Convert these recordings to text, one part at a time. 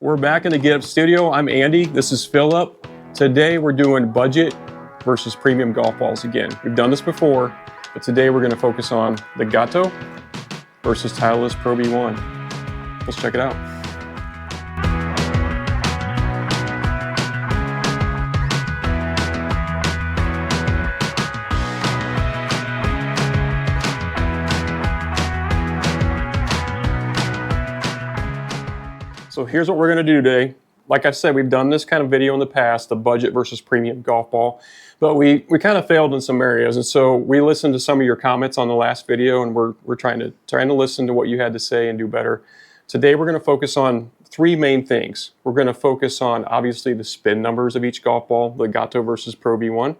We're back in the Get Up studio. I'm Andy. This is Philip. Today we're doing budget versus premium golf balls again. We've done this before, but today we're going to focus on the Legato versus Titleist Pro V1. Let's check it out. So here's what we're going to do today. Like I said, we've done this kind of video in the past, the budget versus premium golf ball, but we kind of failed in some areas. And so we listened to some of your comments on the last video, and we're trying to listen to what you had to say and do better. Today we're going to focus on three main things. We're going to focus on obviously the spin numbers of each golf ball, the Legato versus Pro V1,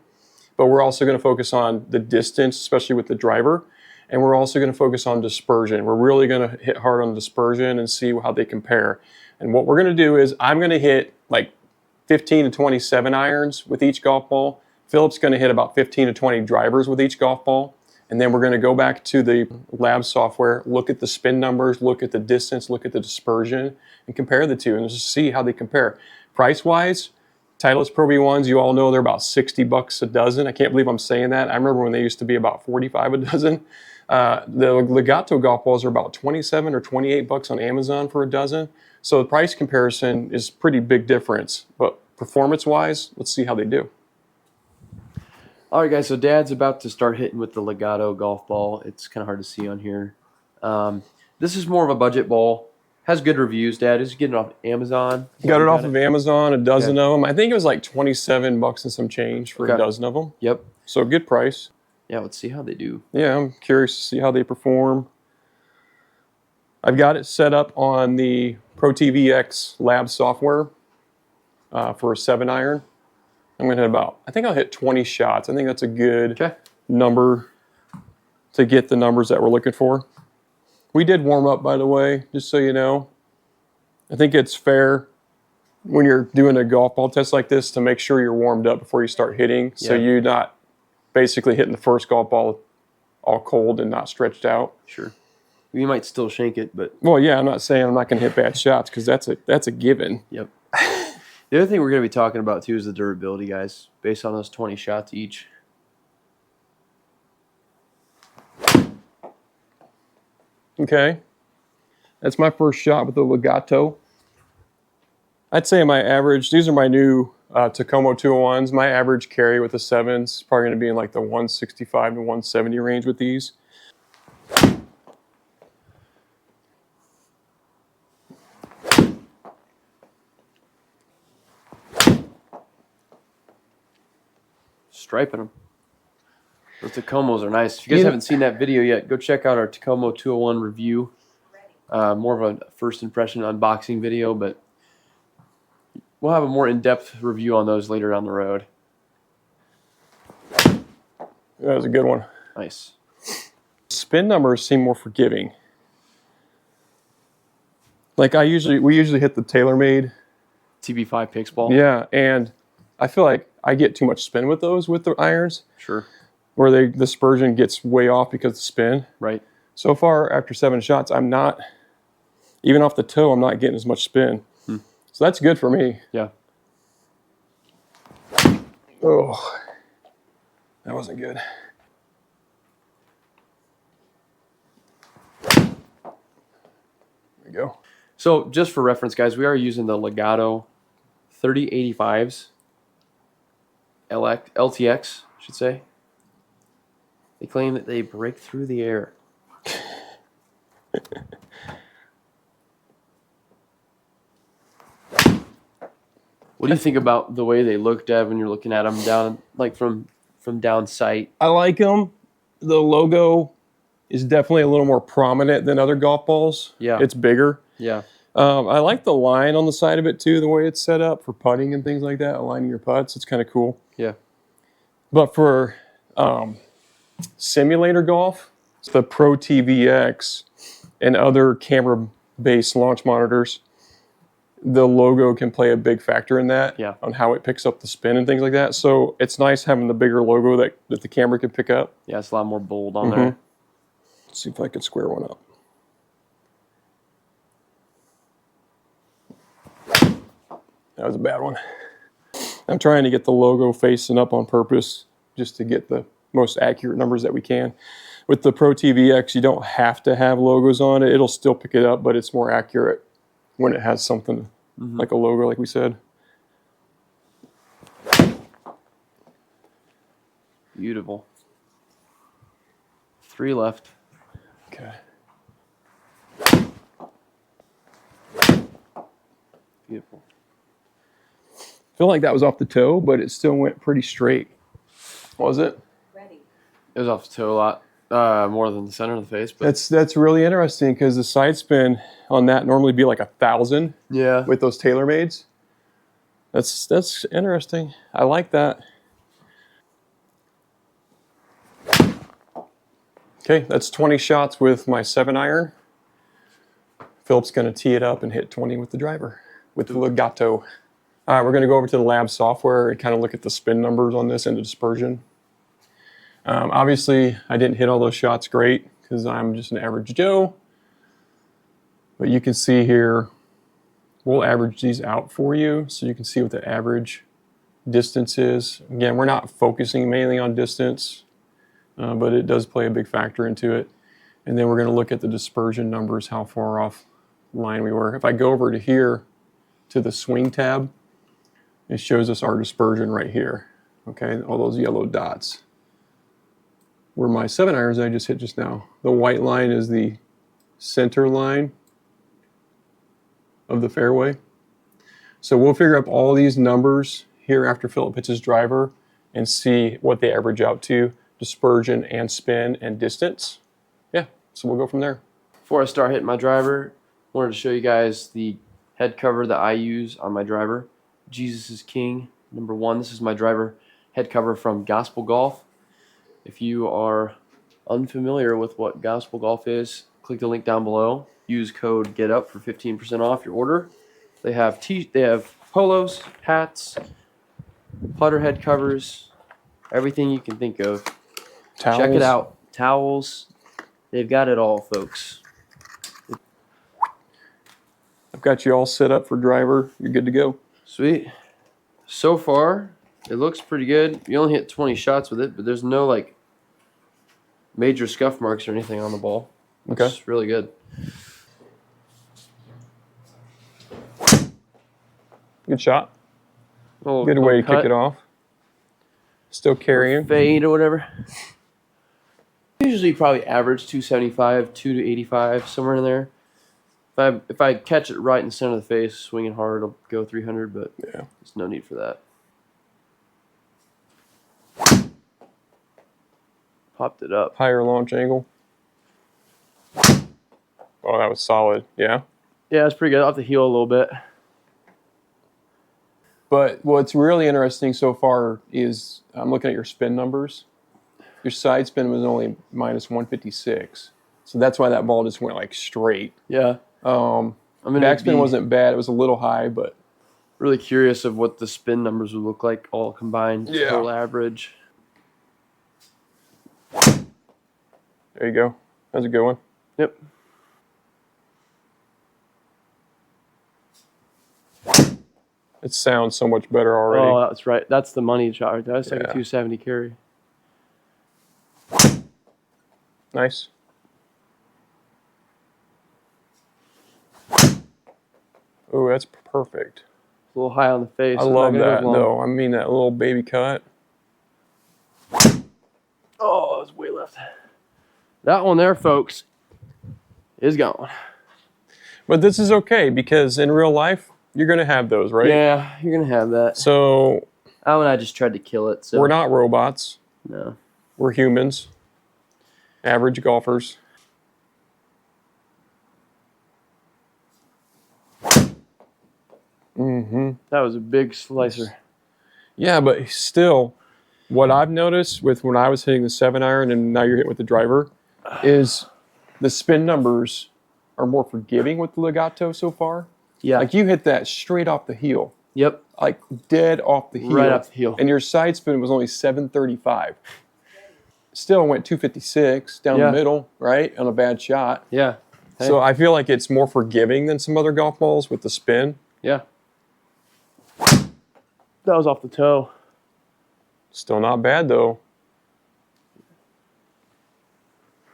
but we're also going to focus on the distance, especially with the driver, and we're also going to focus on dispersion. We're really going to hit hard on dispersion and see how they compare. And what we're going to do is I'm going to hit like 15 to 27 irons with each golf ball. Philip's going to hit about 15 to 20 drivers with each golf ball. And then we're going to go back to the lab software, look at the spin numbers, look at the distance, look at the dispersion, and compare the two and just see how they compare. Price-wise, Titleist Pro V1s, you all know they're about 60 bucks a dozen. I can't believe I'm saying that. I remember when they used to be about 45 a dozen. The Legato golf balls are about 27 or 28 bucks on Amazon for a dozen. So the price comparison is pretty big difference, but performance-wise, let's see how they do. All right, guys, so Dad's about to start hitting with the Legato golf ball. It's kind of hard to see on here. This is more of a budget ball. Has good reviews, Dad. Is getting it off Amazon? Got it off of Amazon, a dozen of them. I think it was like 27 bucks and some change for a dozen of them. Yep. So good price. Yeah, let's see how they do. Yeah, I'm curious to see how they perform. I've got it set up on the ProTee VX lab software for a 7-iron. I'm going to hit I think I'll hit 20 shots. I think that's a good number to get the numbers that we're looking for. We did warm up, by the way, just so you know. I think it's fair when you're doing a golf ball test like this to make sure you're warmed up before you start hitting, so you're not basically hitting the first golf ball all cold and not stretched out. Sure. You might still shank it, but... Well, yeah, I'm not saying I'm not going to hit bad shots because that's a given. Yep. The other thing we're going to be talking about, too, is the durability, guys, based on those 20 shots each. Okay. That's my first shot with the Legato. I'd say my average, these are my new Tacoma 201s. My average carry with the 7s is probably going to be in like the 165 to 170 range with these. Striping them. Those Tacomos are nice. If you guys haven't seen that video yet, go check out our Tacoma 201 review. More of a first impression unboxing video, but we'll have a more in-depth review on those later down the road. That was a good one. Nice. Spin numbers seem more forgiving. Like we usually hit the TaylorMade TB5 Pix ball. Yeah, and I feel like I get too much spin with those with the irons. Sure. Where the dispersion gets way off because of the spin. Right. So far, after 7 shots, I'm not, even off the toe, I'm not getting as much spin. So that's good for me. Yeah. Oh, that wasn't good. There we go. So just for reference, guys, we are using the Legato 3085s. LTX, I should say. They claim that they break through the air. What do you think about the way they look, Dev, when you're looking at them down, like from down sight? I like them. The logo is definitely a little more prominent than other golf balls. Yeah. It's bigger. Yeah. I like the line on the side of it too, the way it's set up for putting and things like that, aligning your putts. It's kind of cool. Yeah. But for simulator golf, the ProTee VX and other camera-based launch monitors, the logo can play a big factor in that, on how it picks up the spin and things like that. So it's nice having the bigger logo that the camera can pick up. Yeah, it's a lot more bold on there. Let's see if I could square one up. That was a bad one. I'm trying to get the logo facing up on purpose just to get the most accurate numbers that we can. With the ProTee VX, you don't have to have logos on it. It'll still pick it up, but it's more accurate when it has something like a logo, like we said. Beautiful. 3 left. Okay. Beautiful. I feel like that was off the toe, but it still went pretty straight. Was it? It was off the toe a lot. More than the center of the face. But That's really interesting because the side spin on that normally be like 1,000. Yeah. With those TaylorMades. That's interesting. I like that. Okay, that's 20 shots with my 7-iron. Philip's going to tee it up and hit 20 with the driver, with the Legato. All right, we're going to go over to the lab software and kind of look at the spin numbers on this and the dispersion. Obviously, I didn't hit all those shots great because I'm just an average Joe. But you can see here, we'll average these out for you so you can see what the average distance is. Again, we're not focusing mainly on distance, but it does play a big factor into it. And then we're going to look at the dispersion numbers, how far off line we were. If I go over to here to the swing tab, it shows us our dispersion right here. Okay, all those yellow dots. Where my 7-irons I just hit just now. The white line is the center line of the fairway. So we'll figure up all these numbers here after Philip hits his driver and see what they average out to, dispersion and spin and distance. Yeah, so we'll go from there. Before I start hitting my driver, I wanted to show you guys the head cover that I use on my driver. Jesus is King, #1. This is my driver head cover from Gospel Golf. If you are unfamiliar with what Gospel Golf is, click the link down below. Use code GETUP for 15% off your order. They have polos, hats, putter head covers, everything you can think of. Towels. Check it out. Towels. They've got it all, folks. I've got you all set up for driver. You're good to go. Sweet. So far, it looks pretty good. You only hit 20 shots with it, but there's no like major scuff marks or anything on the ball. Okay. It's really good. Good shot. Little, Good way to kick it off. Still carrying. Fade or whatever. Usually probably average 275, 2 to 85, somewhere in there. If I catch it right in the center of the face, swinging hard, it'll go 300, but yeah, there's no need for that. Popped it up. Higher launch angle. Oh, that was solid. Yeah. Yeah, it's pretty good. Off the heel a little bit. But what's really interesting so far is I'm looking at your spin numbers. Your side spin was only -156. So that's why that ball just went like straight. Yeah. Backspin wasn't bad. It was a little high, but really curious of what the spin numbers would look like all combined. Yeah. Total average. There you go. That's a good one. Yep. It sounds so much better already. Oh, that's right. That's the money shot right there. That's like a Yeah. 270 carry. Nice. Oh, that's perfect. It's a little high on the face. I love that, though. I mean, that little baby cut. Oh, it's way left. That one there, folks, is gone. But this is okay because in real life, you're going to have those, right? Yeah, you're going to have that. So Al and I just tried to kill it. So we're not robots. No. We're humans. Average golfers. Mm-hmm. That was a big slicer. Yeah, but still, what I've noticed with when I was hitting the 7-iron and now you're hitting with the driver is the spin numbers are more forgiving with the Legato so far. Yeah. Like you hit that straight off the heel. Yep. Like dead off the heel. Right off the heel. And your side spin was only 735. Still went 256 down the middle, right? On a bad shot. Yeah. Hey. So I feel like it's more forgiving than some other golf balls with the spin. Yeah. That was off the toe. Still not bad though.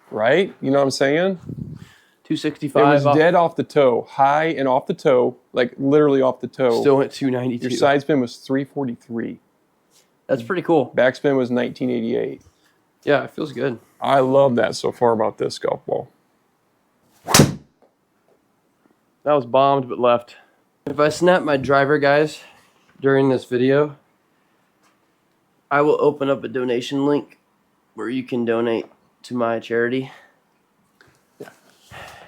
Right? You know what I'm saying? 265. It was dead off the toe, high and off the toe, like literally off the toe. Still went 292. Your side spin was 343. That's pretty cool. Backspin was 1988. Yeah, it feels good. I love that so far about this golf ball. That was bombed but left. If I snap my driver, guys, during this video, I will open up a donation link where you can donate to my charity.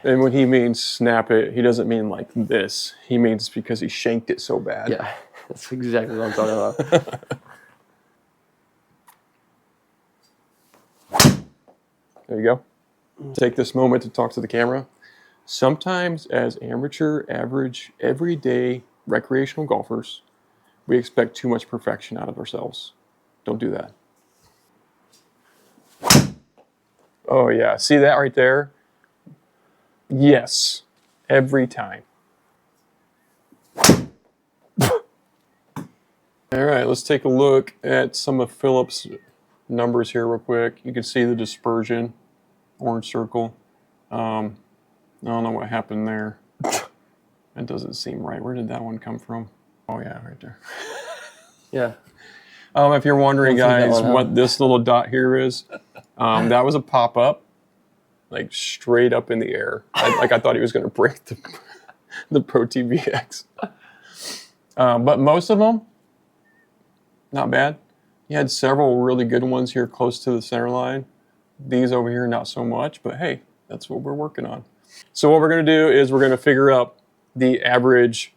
And when he means snap it, he doesn't mean like this. He means because he shanked it so bad. Yeah, that's exactly what I'm talking about. There you go. Take this moment to talk to the camera. Sometimes as amateur, average, everyday recreational golfers, we expect too much perfection out of ourselves. Don't do that. Oh yeah, see that right there? Yes, every time. All right, let's take a look at some of Philip's numbers here real quick. You can see the dispersion, orange circle. I don't know what happened there. That doesn't seem right. Where did that one come from? Oh yeah, right there. Yeah. If you're wondering, guys, what this little dot here is, that was a pop-up, like straight up in the air. I thought he was going to break the ProTee VX. But most of them, not bad. You had several really good ones here close to the center line. These over here, not so much, but hey, that's what we're working on. So what we're going to do is we're going to figure out the average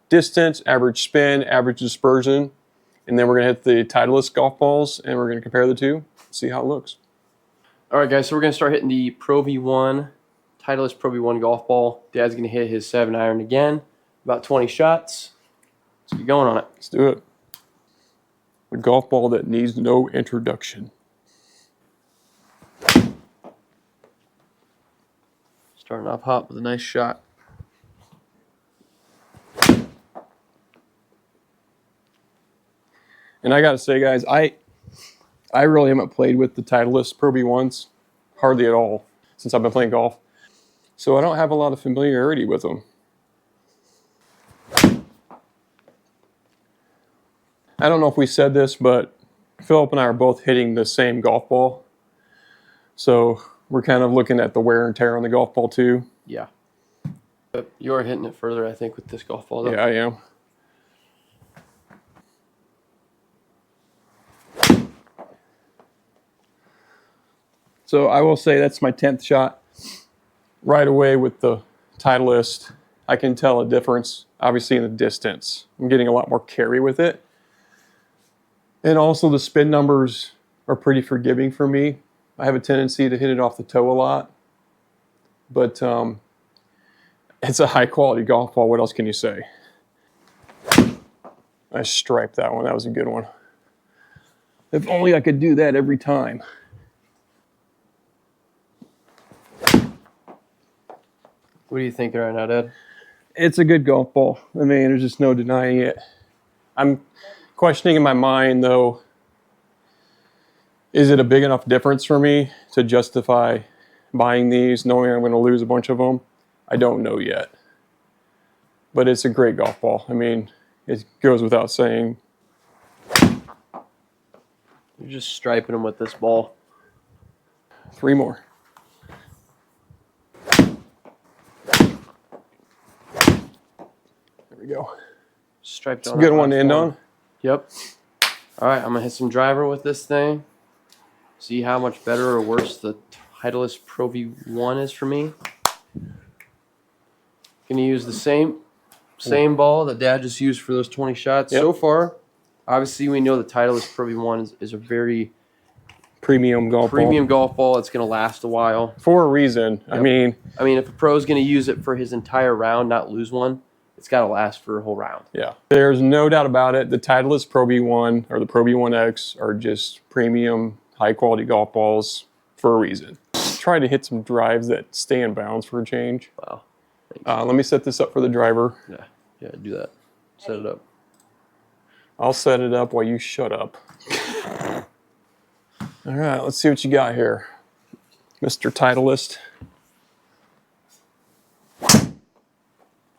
distance, average spin, average dispersion, and then we're going to hit the Titleist golf balls, and we're going to compare the two, see how it looks. All right, guys, so we're going to start hitting the Pro V1, Titleist Pro V1 golf ball. Dad's going to hit his 7-iron again, about 20 shots. Let's get going on it. Let's do it. A golf ball that needs no introduction. Starting off hot with a nice shot. And I got to say, guys, I really haven't played with the Titleist Pro V1s hardly at all since I've been playing golf. So I don't have a lot of familiarity with them. I don't know if we said this, but Philip and I are both hitting the same golf ball. So we're kind of looking at the wear and tear on the golf ball too. Yeah. But you are hitting it further, I think, with this golf ball, though. Yeah, I am. So I will say that's my 10th shot. Right away with the Titleist, I can tell a difference, obviously, in the distance. I'm getting a lot more carry with it. And also the spin numbers are pretty forgiving for me. I have a tendency to hit it off the toe a lot. But it's a high quality golf ball. What else can you say? I striped that one. That was a good one. If only I could do that every time. What do you think right now, Dad? It's a good golf ball. I mean, there's just no denying it. I'm questioning in my mind, though, is it a big enough difference for me to justify buying these, knowing I'm going to lose a bunch of them? I don't know yet. But it's a great golf ball. I mean, it goes without saying. You're just striping them with this ball. 3 more. There we go. Striped It's a good one to end on. Yep. All right, I'm going to hit some driver with this thing. See how much better or worse the Titleist Pro V1 is for me. Going to use the same ball that Dad just used for those 20 shots. Yep. So far, obviously we know the Titleist Pro V1 is a very Premium golf ball. It's going to last a while. For a reason. Yep. I mean, if a pro is going to use it for his entire round, not lose one, it's got to last for a whole round. Yeah. There's no doubt about it. The Titleist Pro V1 or the Pro V1X are just premium, high-quality golf balls for a reason. Try to hit some drives that stay in bounds for a change. Wow. Let me set this up for the driver. Yeah, do that. Set it up. I'll set it up while you shut up. All right, let's see what you got here, Mr. Titleist.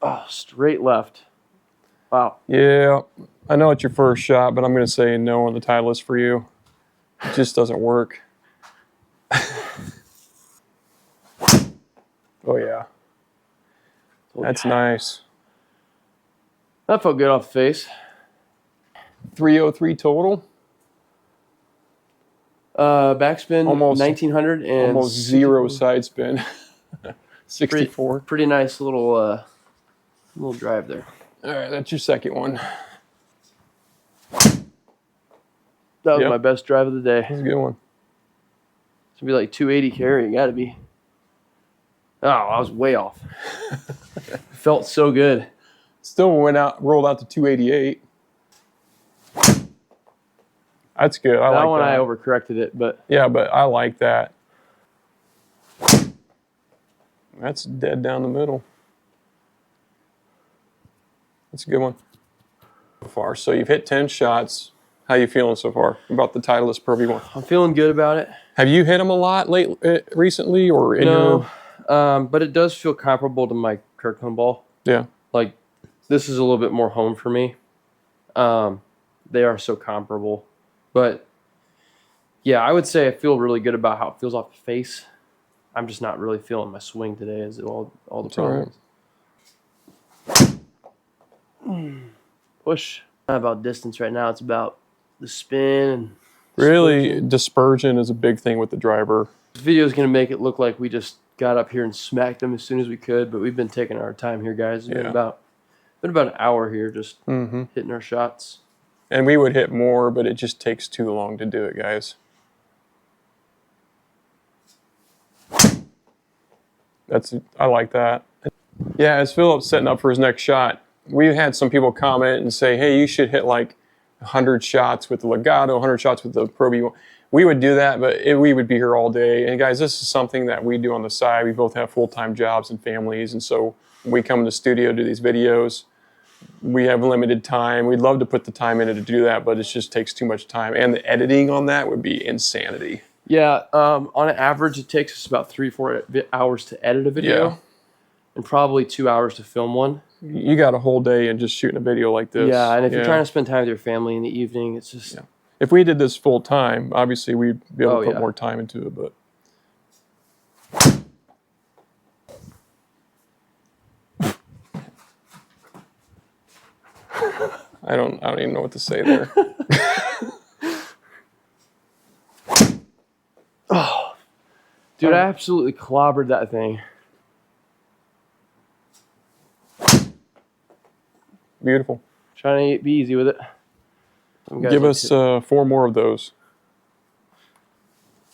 Oh, straight left. Wow. Yeah, I know it's your first shot, but I'm going to say no on the Titleist for you. It just doesn't work. Oh, yeah. That's nice. That felt good off the face. 303 total. Backspin, Almost 1900 and almost zero side spin. 64. Pretty nice little drive there. All right, that's your second one. That was my best drive of the day. That's a good one. It's gonna be like 280 carry. Got to be. Oh, I was way off. Felt so good. Still rolled out to 288. That's good. I like that. That one I overcorrected it, but yeah, but I like that. That's dead down the middle. That's a good one. So far, so you've hit 10 shots. How you feeling so far about the Titleist Pro V1? I'm feeling good about it. Have you hit them a lot recently, or in No? But it does feel comparable to my Kirkland ball. Yeah. Like this is a little bit more home for me. They are so comparable, but yeah, I would say I feel really good about how it feels off the face. I'm just not really feeling my swing today. Is all the problems. Right. Push. Not about distance right now. It's about the spin. And really, dispersion is a big thing with the driver. This video is going to make it look like we just got up here and smacked them as soon as we could, but we've been taking our time here, guys. It's been about an hour here just hitting our shots. And we would hit more, but it just takes too long to do it, guys. I like that. Yeah, as Philip's setting up for his next shot, we had some people comment and say, hey, you should hit like 100 shots with the Legato, 100 shots with the Pro V1. We would do that, but we would be here all day. And guys, this is something that we do on the side. We both have full-time jobs and families, and so we come in the studio, do these videos. We have limited time. We'd love to put the time in it to do that, but it just takes too much time. And the editing on that would be insanity. Yeah, on average, it takes us about 3-4 hours to edit a video, and probably 2 hours to film one. You got a whole day in just shooting a video like this. Yeah, and if you're trying to spend time with your family in the evening, it's just... Yeah. If we did this full time, obviously we'd be able to put more time into it, but... I don't even know what to say there. Oh, dude, I absolutely clobbered that thing. Beautiful. Trying to be easy with it. Give us 4 more of those.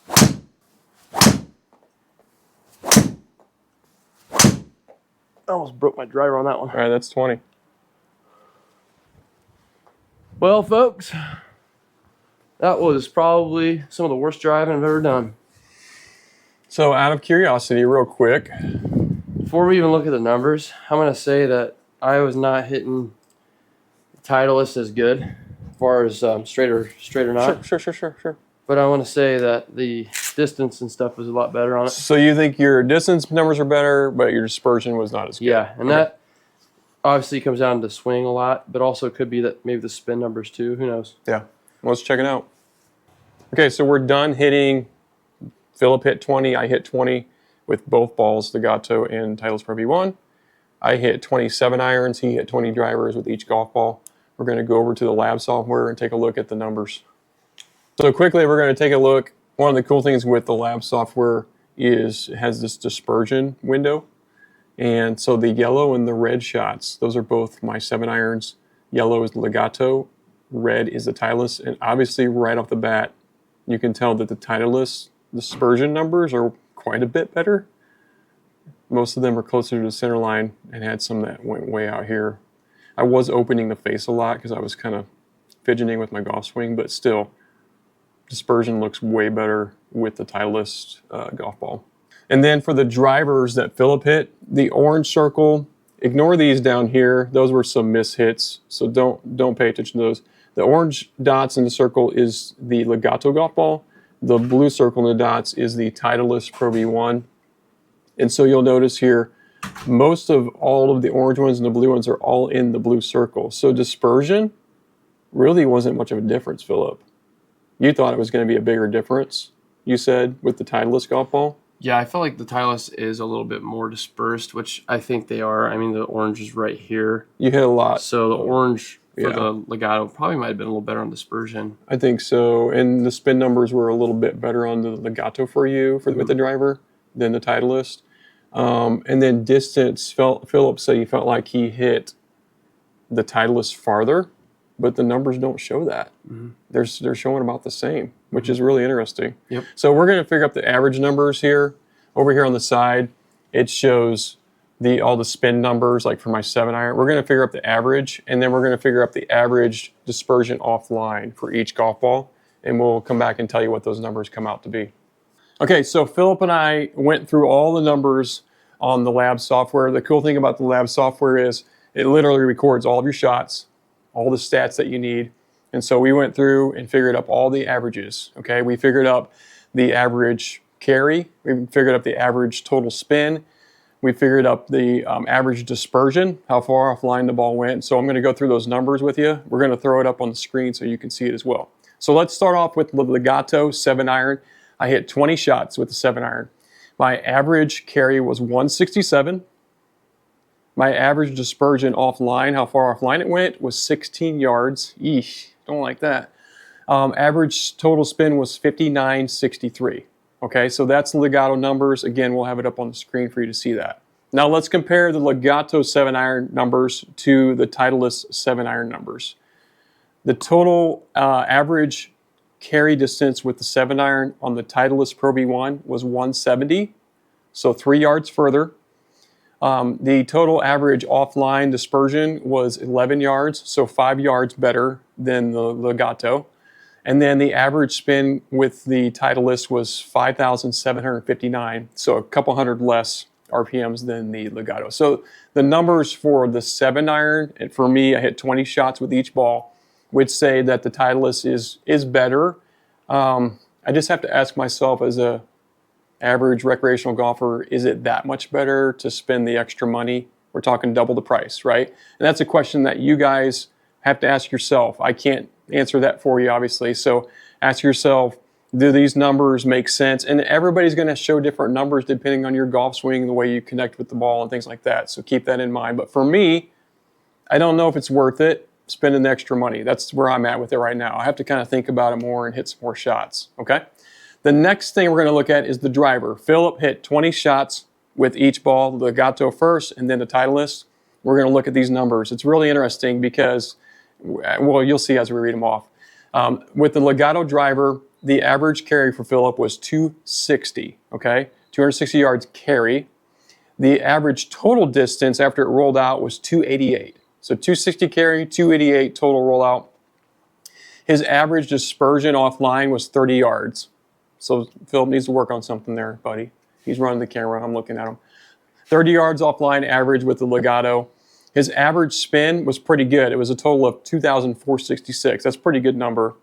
I almost broke my driver on that one. All right, that's 20. Well, folks, that was probably some of the worst driving I've ever done. So out of curiosity, real quick. Before we even look at the numbers, I'm going to say that I was not hitting the Titleist as good as far as straight or not. Sure. But I want to say that the distance and stuff was a lot better on it. So you think your distance numbers are better, but your dispersion was not as good? Yeah, and that obviously comes down to swing a lot, but also could be that maybe the spin numbers too. Who knows? Yeah. Let's check it out. Okay, so we're done hitting. Philip hit 20. I hit 20 with both balls, the Legato and Titleist Pro V1. I hit 27 irons. He hit 20 drivers with each golf ball. We're going to go over to the lab software and take a look at the numbers. So quickly, we're going to take a look. One of the cool things with the lab software is it has this dispersion window. And so the yellow and the red shots, those are both my 7 irons. Yellow is the Legato, red is the Titleist. And obviously right off the bat, you can tell that the Titleist dispersion numbers are quite a bit better. Most of them are closer to the center line and had some that went way out here. I was opening the face a lot because I was kind of fidgeting with my golf swing, but still, dispersion looks way better with the Titleist golf ball. And then for the drivers that Philip hit, the orange circle, ignore these down here. Those were some mishits, so don't pay attention to those. The orange dots in the circle is the Legato golf ball. The blue circle in the dots is the Titleist Pro V1. And so you'll notice here, most of all of the orange ones and the blue ones are all in the blue circle. So dispersion really wasn't much of a difference, Philip. You thought it was going to be a bigger difference, you said, with the Titleist golf ball? Yeah, I feel like the Titleist is a little bit more dispersed, which I think they are. I mean, the orange is right here. You hit a lot. So the orange for the Legato probably might have been a little better on dispersion. I think so. And the spin numbers were a little bit better on the Legato for you with the driver than the Titleist. And then distance, Philip said he felt like he hit the Titleist farther, but the numbers don't show that. They're showing about the same, which is really interesting. Yep. So we're going to figure out the average numbers here. Over here on the side, it shows all the spin numbers, like for my 7-iron. We're going to figure out the average, and then we're going to figure out the average dispersion offline for each golf ball, and we'll come back and tell you what those numbers come out to be. Okay, so Philip and I went through all the numbers on the lab software. The cool thing about the lab software is it literally records all of your shots, all the stats that you need. And so we went through and figured up all the averages. Okay, we figured up the average carry. We figured up the average total spin. We figured up the average dispersion, how far offline the ball went. So I'm going to go through those numbers with you. We're going to throw it up on the screen so you can see it as well. So let's start off with the Legato 7-iron. I hit 20 shots with the 7-iron. My average carry was 167. My average dispersion offline, how far offline it went, was 16 yards. Eesh, don't like that. Average total spin was 59.63. Okay, so that's the Legato numbers. Again, we'll have it up on the screen for you to see that. Now let's compare the Legato 7-iron numbers to the Titleist 7-iron numbers. The total average carry distance with the 7-iron on the Titleist Pro V1 was 170, so 3 yards further. The total average offline dispersion was 11 yards, so 5 yards better than the Legato. And then the average spin with the Titleist was 5,759, so a couple hundred less RPMs than the Legato. So the numbers for the 7-iron, and for me, I hit 20 shots with each ball, would say that the Titleist is better. I just have to ask myself, as a average recreational golfer, is it that much better to spend the extra money? We're talking double the price, right? And that's a question that you guys have to ask yourself. I can't answer that for you, obviously. So ask yourself, do these numbers make sense? And everybody's going to show different numbers depending on your golf swing, the way you connect with the ball and things like that. So keep that in mind. But for me, I don't know if it's worth it spending the extra money. That's where I'm at with it right now. I have to kind of think about it more and hit some more shots, okay? The next thing we're going to look at is the driver. Philip hit 20 shots with each ball, the Legato first and then the Titleist. We're going to look at these numbers. It's really interesting because, well, you'll see as we read them off. With the Legato driver, the average carry for Philip was 260, okay? 260 yards carry. The average total distance after it rolled out was 288. So 260 carry, 288 total rollout. His average dispersion offline was 30 yards. So Philip needs to work on something there, buddy. He's running the camera. I'm looking at him. 30 yards offline average with the Legato. His average spin was pretty good. It was a total of 2,466. That's a pretty good number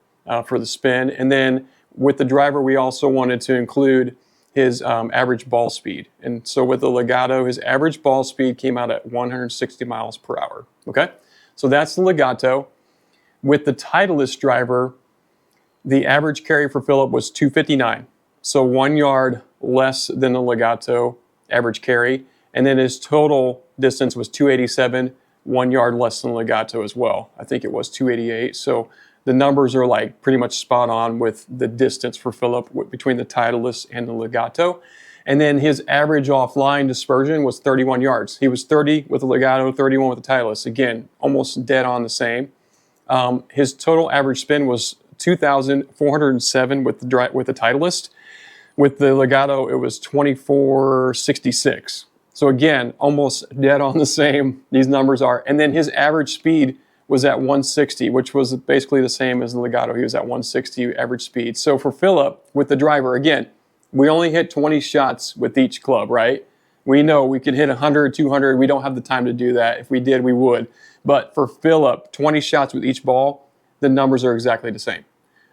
for the spin. And then with the driver, we also wanted to include his average ball speed. And so with the Legato, his average ball speed came out at 160 miles per hour. Okay? So that's the Legato. With the Titleist driver, the average carry for Philip was 259. So 1 yard less than the Legato average carry. And then his total distance was 287, 1 yard less than Legato as well. I think it was 288. So the numbers are like pretty much spot on with the distance for Philip between the Titleist and the Legato. And then his average offline dispersion was 31 yards. He was 30 with the Legato, 31 with the Titleist. Again, almost dead on the same. His total average spin was 2,407 with the Titleist. With the Legato, it was 2,466. So again, almost dead on the same, these numbers are. And then his average speed was at 160, which was basically the same as the Legato. He was at 160 average speed. So for Philip, with the driver, again, we only hit 20 shots with each club, right? We know we could hit 100, 200. We don't have the time to do that. If we did, we would. But for Philip, 20 shots with each ball, the numbers are exactly the same.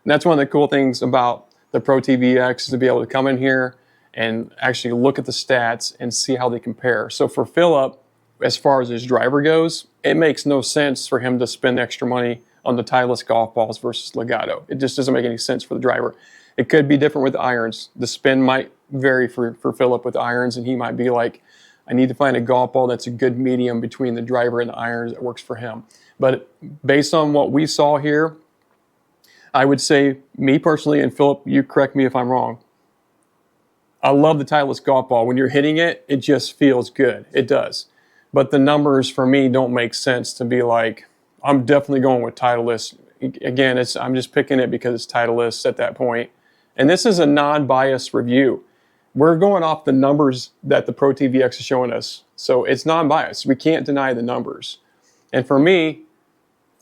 And that's one of the cool things about the ProTee VX is to be able to come in here and actually look at the stats and see how they compare. So for Philip, as far as his driver goes, it makes no sense for him to spend extra money on the Titleist golf balls versus Legato. It just doesn't make any sense for the driver. It could be different with irons. The spin might vary for Philip with irons, and he might be like, I need to find a golf ball that's a good medium between the driver and the irons that works for him. But based on what we saw here, I would say, me personally, and Philip, you correct me if I'm wrong, I love the Titleist golf ball. When you're hitting it, it just feels good. It does. But the numbers for me don't make sense to be like, I'm definitely going with Titleist. Again, I'm just picking it because it's Titleist at that point. And this is a non-biased review. We're going off the numbers that the ProTee VX is showing us. So it's non-biased. We can't deny the numbers. And for me,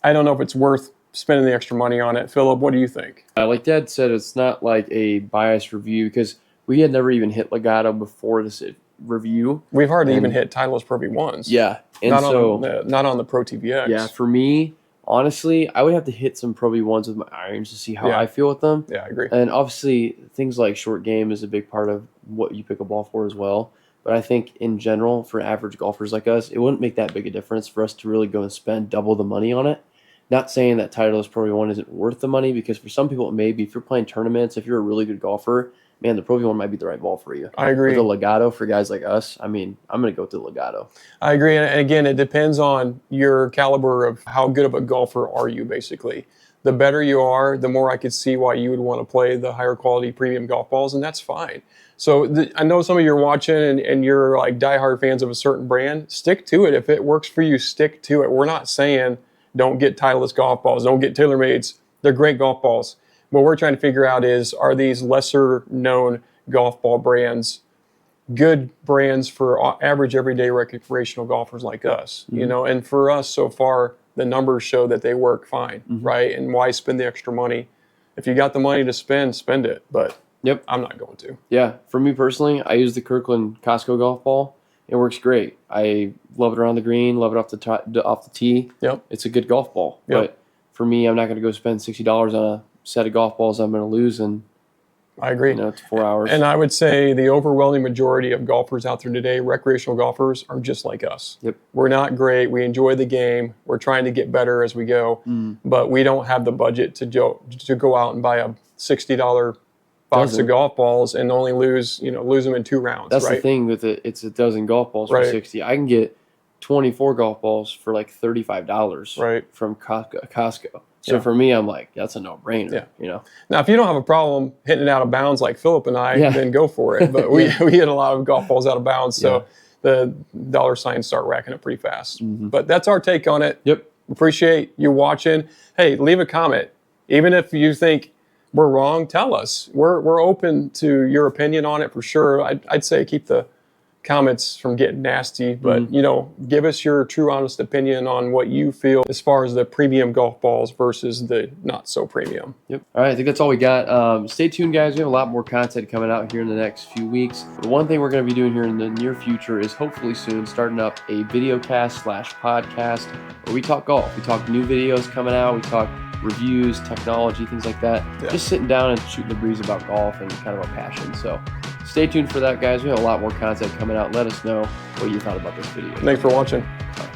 I don't know if it's worth spending the extra money on it. Philip, what do you think? Like Dad said, it's not like a biased review because we had never even hit Legato before this review. We've hardly even hit Titleist Pro V1s. Yeah. And not so on the ProTee VX. Yeah, for me, honestly, I would have to hit some Pro V1s with my irons to see how I feel with them. Yeah, I agree. And obviously, things like short game is a big part of what you pick a ball for as well. But I think in general, for average golfers like us, it wouldn't make that big a difference for us to really go and spend double the money on it. Not saying that Titleist Pro V1 isn't worth the money, because for some people it may be. If you're playing tournaments, if you're a really good golfer, man, the Pro V1 might be the right ball for you. I agree. With the Legato, for guys like us, I mean, I'm going to go with the Legato. I agree. And again, it depends on your caliber of how good of a golfer are you, basically. The better you are, the more I could see why you would want to play the higher quality premium golf balls, and that's fine. So I know some of you are watching and you're like diehard fans of a certain brand. Stick to it. If it works for you, stick to it. We're not saying don't get Titleist golf balls, don't get TaylorMades. They're great golf balls. What we're trying to figure out is, are these lesser known golf ball brands good brands for average everyday recreational golfers like us? You know, and for us so far, the numbers show that they work fine, right? And why spend the extra money? If you got the money to spend, spend it. But I'm not going to. Yeah, for me personally, I use the Kirkland Costco golf ball. It works great. I love it around the green, love it off the tee. Yep. It's a good golf ball. Yep. But for me, I'm not going to go spend $60 on a set of golf balls I'm going to lose in, I agree. it's 4 hours. And I would say the overwhelming majority of golfers out there today, recreational golfers, are just like us. Yep. We're not great. We enjoy the game. We're trying to get better as we go. But we don't have the budget to go out and buy a $60 box of golf balls and only lose them in 2 rounds. That's right? the thing with it. It's a dozen golf balls for $60. I can get 24 golf balls for like $35 from Costco. So for me, I'm like, that's a no-brainer. Now, if you don't have a problem hitting it out of bounds like Philip and I, then go for it. But we hit a lot of golf balls out of bounds, so the dollar signs start racking up pretty fast. But that's our take on it. Appreciate you watching. Hey, leave a comment. Even if you think we're wrong, tell us. We're open to your opinion on it for sure. I'd say keep the comments from getting nasty, but give us your true honest opinion on what you feel as far as the premium golf balls versus the not so premium. All right, I think that's all we got. Stay tuned, guys. We have a lot more content coming out here in the next few weeks. The one thing we're going to be doing here in the near future is hopefully soon starting up a video cast / podcast where we talk golf. We talk new videos coming out. We talk reviews, technology, things like that. Just sitting down and shooting the breeze about golf and kind of a passion. So stay tuned for that, guys. We have a lot more content coming out. Let us know what you thought about this video. Thanks for watching. Bye.